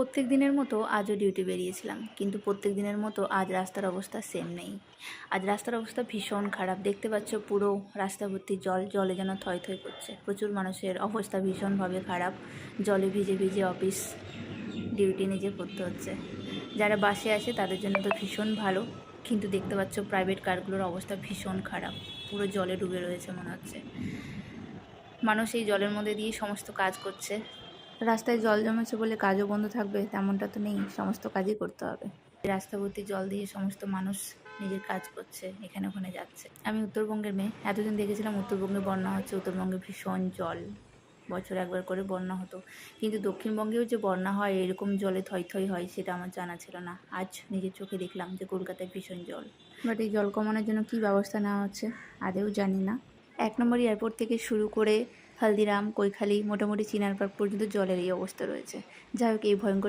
প্রত্যেক দিনের মতো আজও ডিউটি বেরিয়েছিলাম, কিন্তু প্রত্যেক দিনের মতো আজ রাস্তার অবস্থা সেম নেই। আজ রাস্তার অবস্থা ভীষণ খারাপ। দেখতে পাচ্ছ পুরো রাস্তা ভর্তি জল, জলে যেন থই থই করছে। প্রচুর মানুষের অবস্থা ভীষণভাবে খারাপ। জলে ভিজে ভিজে অফিস ডিউটি নিজে করতে হচ্ছে। যারা বাসে আসে তাদের জন্য তো ভীষণ ভালো, কিন্তু দেখতে পাচ্ছ প্রাইভেট কারগুলোর অবস্থা ভীষণ খারাপ। পুরো জলে ডুবে রয়েছে মনে হচ্ছে। মানুষ এই জলের মধ্যে দিয়ে সমস্ত কাজ করছে। রাস্তায় জল জমেছে বলে কাজও বন্ধ থাকবে তেমনটা তো নেই, সমস্ত কাজই করতে হবে। রাস্তা ভর্তি জল দিয়ে সমস্ত মানুষ নিজের কাজ করছে, এখানে ওখানে যাচ্ছে। আমি উত্তরবঙ্গের মেয়ে, এতদিন দেখেছিলাম উত্তরবঙ্গে বন্যা হচ্ছে, উত্তরবঙ্গে ভীষণ জল, বছর একবার করে বন্যা হতো। কিন্তু দক্ষিণবঙ্গেও যে বন্যা হয়, এরকম জলে থই থই হয়, সেটা আমার জানা ছিল না। আজ নিজের চোখে দেখলাম যে কলকাতায় ভীষণ জল। বাট এই জল কমানোর জন্য কী ব্যবস্থা নেওয়া হচ্ছে আদেও জানি না। 1 নম্বর এয়ারপোর্ট থেকে শুরু করে হালদিরাম, কৈখালি, মোটামুটি চিনার পার্ক পর্যন্ত জলের এই অবস্থা রয়েছে। যাই হোক, এই ভয়ঙ্কর